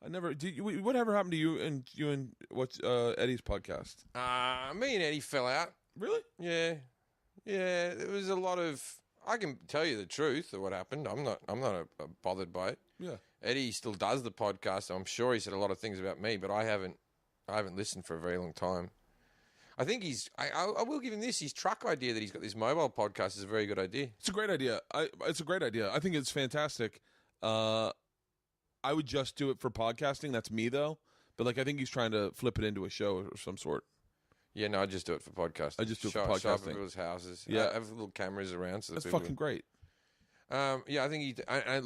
I never. Whatever happened to you and what's Eddie's podcast? Me and Eddie fell out. Really? Yeah. There was a lot of. I can tell you the truth of what happened. I'm not bothered by it. Yeah. Eddie still does the podcast. I'm sure he said a lot of things about me, but I haven't listened for a very long time. I think I will give him this. His truck idea that he's got this mobile podcast is a very good idea. It's a great idea. It's a great idea. I think it's fantastic. I would just do it for podcasting. That's me, though. But I think he's trying to flip it into a show of some sort. Yeah, no, I just do it for podcasting. I just do it for podcasting. Show up at people's houses. Yeah. I have little cameras around. So that's fucking great. I think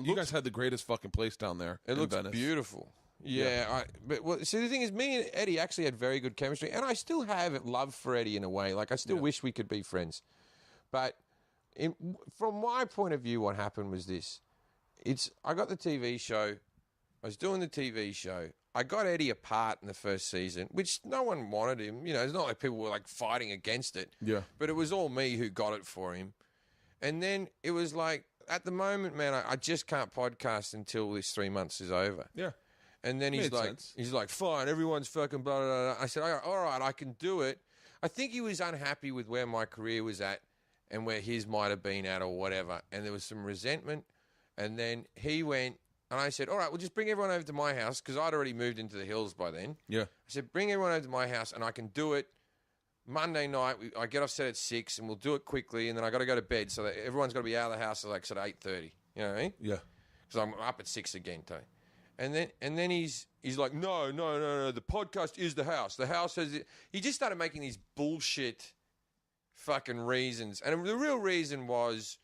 you guys had the greatest fucking place down there. It looks Venice. Beautiful. Yeah. See, the thing is, me and Eddie actually had very good chemistry, and I still have love for Eddie in a way. I still wish we could be friends. But from my point of view, what happened was this. I got the TV show. I was doing the TV show. I got Eddie a part in the first season, which no one wanted him. It's not like people were fighting against it. Yeah. But it was all me who got it for him. And then it was at the moment, man, I just can't podcast until this 3 months is over. Yeah. And then he's like, fine, everyone's fucking blah, blah, blah. I said, all right, I can do it. I think he was unhappy with where my career was at and where his might have been at or whatever. And there was some resentment. And then he went, and I said, all right, well, just bring everyone over to my house, because I'd already moved into the hills by then. Yeah. I said, bring everyone over to my house, and I can do it Monday night. I get off set at 6, and we'll do it quickly, and then I got to go to bed, so that everyone's got to be out of the house at 8:30. You know what I mean? Yeah. Because I'm up at 6 again, too. And then he's like, no, the podcast is the house. The house has it. He just started making these bullshit fucking reasons. And the real reason was,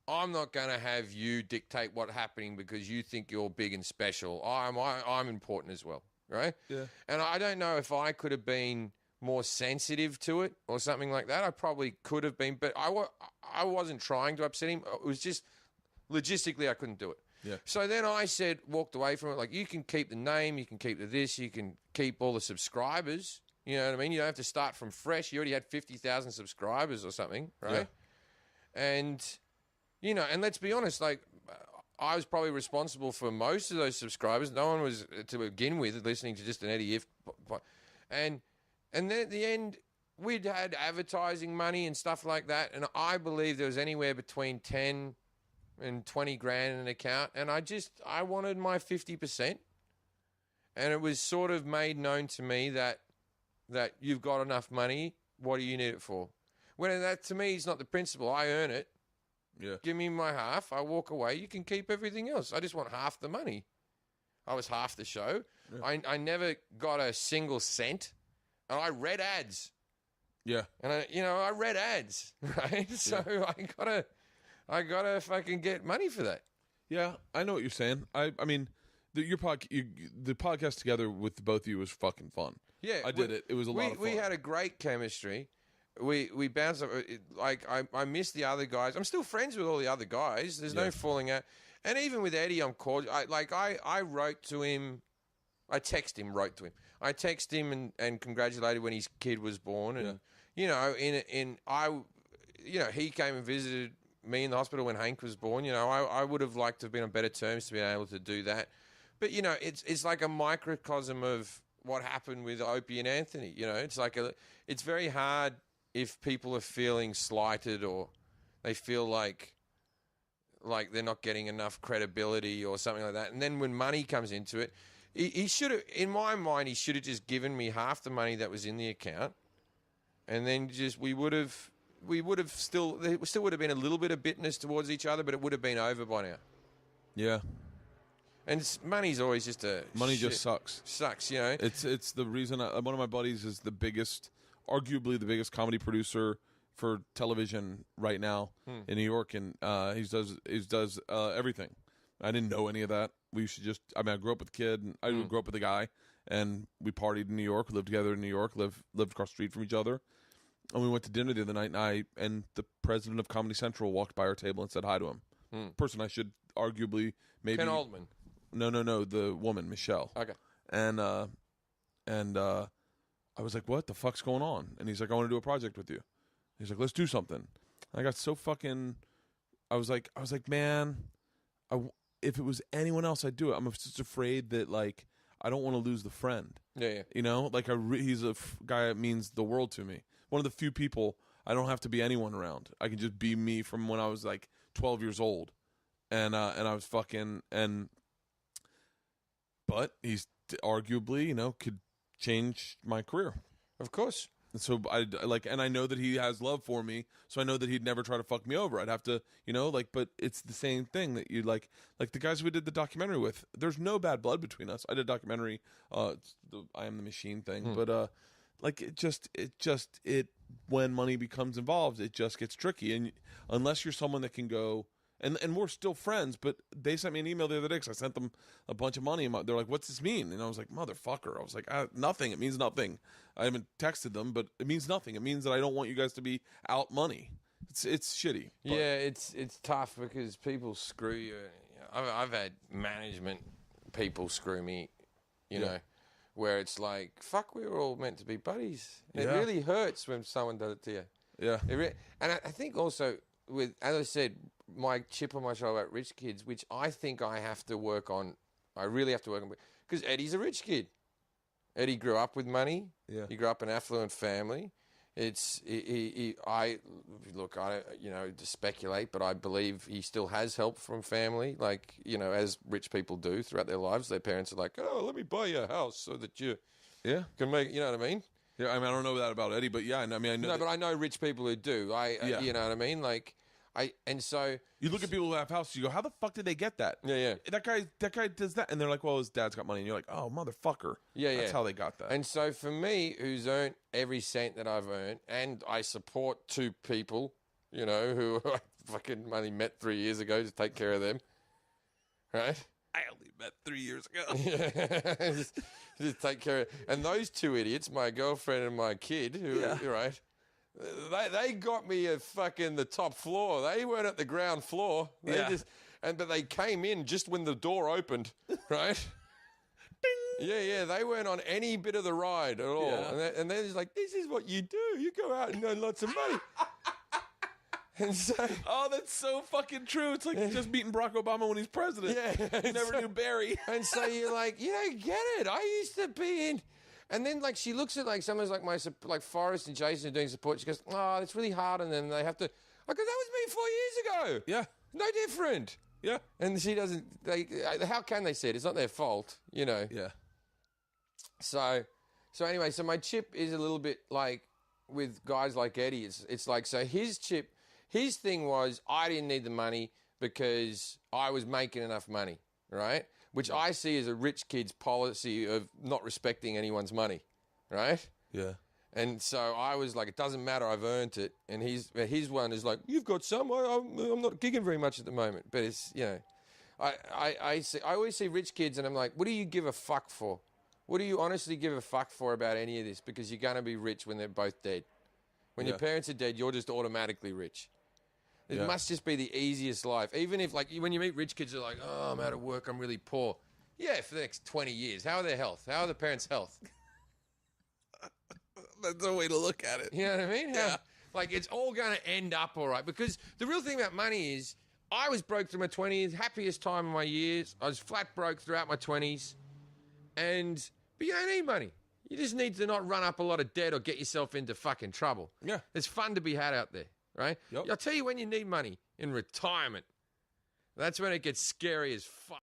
I'm not going to have you dictate what's happening because you think you're big and special. I'm important as well, right? Yeah. And I don't know if I could have been more sensitive to it or something like that. I probably could have been, but I wasn't trying to upset him. It was just logistically I couldn't do it. Yeah. So then I walked away from it. You can keep the name, you can keep the this, you can keep all the subscribers. You know what I mean? You don't have to start from fresh. You already had 50,000 subscribers or something, right? Yeah. And, and let's be honest, I was probably responsible for most of those subscribers. No one was, to begin with, listening to just an Eddie Iift. And then at the end, we'd had advertising money and stuff like that. And I believe there was anywhere between 10 and 20 grand in an account. And I wanted my 50%. And it was sort of made known to me that you've got enough money. What do you need it for? When that, to me, is not the principle. I earn it. Yeah. Give me my half. I walk away. You can keep everything else. I just want half the money. I was half the show. Yeah. I never got a single cent. And I read ads. Yeah. And I read ads, right? So yeah. I gotta fucking get money for that. Yeah, I know what you're saying. I mean, the podcast together with both of you was fucking fun. Yeah, I did it. It was a lot of fun. We had a great chemistry. We bounced up. I miss the other guys. I'm still friends with all the other guys. There's no falling out. And even with Eddie, I'm cordial. I wrote to him. I text him, wrote to him. I text him and congratulated when his kid was born. And he came and visited me in the hospital when Hank was born. I would have liked to have been on better terms to be able to do that. But it's like a microcosm of what happened with Opie and Anthony. It's very hard if people are feeling slighted or they feel like they're not getting enough credibility or something like that. And then when money comes into it, he should have, in my mind, he should have just given me half the money that was in the account, and then there still would have been a little bit of bitterness towards each other, but it would have been over by now. Yeah. And money's always just money just sucks. Sucks, It's the reason one of my buddies is arguably the biggest comedy producer for television right now in New York, and he does everything. I didn't know any of that. I grew up with a kid, and I grew up with a guy, and we partied in New York, lived together in New York, lived across the street from each other. And we went to dinner the other night, and the president of Comedy Central walked by our table and said hi to him. Person I should arguably maybe... Ken Oldman. No, the woman, Michelle. Okay. And I was like, what the fuck's going on? And he's like, I want to do a project with you. He's like, let's do something. I got so fucking... I was like, man... if it was anyone else, I'd do it. I'm just afraid that I don't want to lose the friend. Yeah. You know, like he's a guy that means the world to me. One of the few people I don't have to be anyone around. I can just be me from when I was like 12 years old, and I was fucking But he's arguably, you know, could change my career. Of course. And so and I know that he has love for me, so I know that he'd never try to fuck me over. I'd have to, you know, but it's the same thing that you like the guys we did the documentary with. There's no bad blood between us. I did a documentary, it's the I Am the Machine thing, but when money becomes involved, it just gets tricky. And unless you're someone that can go. And we're still friends, but they sent me an email the other day because I sent them a bunch of money. And they're like, "What's this mean?" And I was like, "Motherfucker!" I was like, "Nothing. It means nothing." I haven't texted them, but it means nothing. It means that I don't want you guys to be out money. It's shitty. But. Yeah, it's tough because people screw you. I've had management people screw me, you know, where it's like, "Fuck, we were all meant to be buddies." It really hurts when someone does it to you. Yeah, and I think also with, as I said, my chip on my shoulder about rich kids, which I think I have to work on. I really have to work on, because Eddie's a rich kid. Eddie grew up with money. Yeah. He grew up in an affluent family. I don't, to speculate, but I believe he still has help from family, like, you know, as rich people do throughout their lives. Their parents are like, "Oh, let me buy you a house so that you can make," you know what I mean? Yeah, I mean, I don't know that about Eddie, but yeah, I know. No, but I know rich people who do. You know what I mean? Like, and so you look at people who have houses, you go, "How the fuck did they get that?" Yeah. That guy does that, and they're like, "Well, his dad's got money," and you're like, "Oh, motherfucker." Yeah, That's how they got that. And so for me, who's earned every cent that I've earned, and I support two people, you know, who I fucking only met 3 years ago to take care of them, right? I only met 3 years ago. just take care of, and those two idiots, my girlfriend and my kid, right? They got me at fucking the top floor. They weren't at the ground floor. But they came in just when the door opened, right? Ding. Yeah. They weren't on any bit of the ride at all. Yeah. And they're just like, "This is what you do. You go out and earn lots of money." And so, that's so fucking true. It's like just meeting Barack Obama when he's president. Yeah, you never knew Barry. And so you're like, you don't get it. I used to be in. And then, like, she looks at, like, someone's like Forrest and Jason are doing support. She goes, "Oh, it's really hard." And then they have to. I go, "That was me 4 years ago." Yeah. No different. Yeah. And she doesn't. How can they see it? It's not their fault, you know. Yeah. So anyway, so my chip is a little bit like with guys like Eddie. It's like, so his chip, his thing was, I didn't need the money because I was making enough money, right? Which I see as a rich kid's policy of not respecting anyone's money, right? Yeah. And so I was like, it doesn't matter, I've earned it. And his one is like, "You've got some. I'm not gigging very much at the moment." But it's, you know, I always see rich kids and I'm like, what do you give a fuck for? What do you honestly give a fuck for about any of this? Because you're going to be rich when they're both dead. When your parents are dead, you're just automatically rich. It must just be the easiest life. Even if, like, when you meet rich kids, they're like, "Oh, I'm out of work, I'm really poor." Yeah, for the next 20 years. How are their health? How are the parents' health? That's a way to look at it. You know what I mean? Yeah. Like, it's all going to end up all right. Because the real thing about money is, I was broke through my 20s, happiest time of my years. I was flat broke throughout my 20s. But you don't need money. You just need to not run up a lot of debt or get yourself into fucking trouble. Yeah. It's fun to be had out there, right? Yep. I'll tell you when you need money, in retirement. That's when it gets scary as fuck.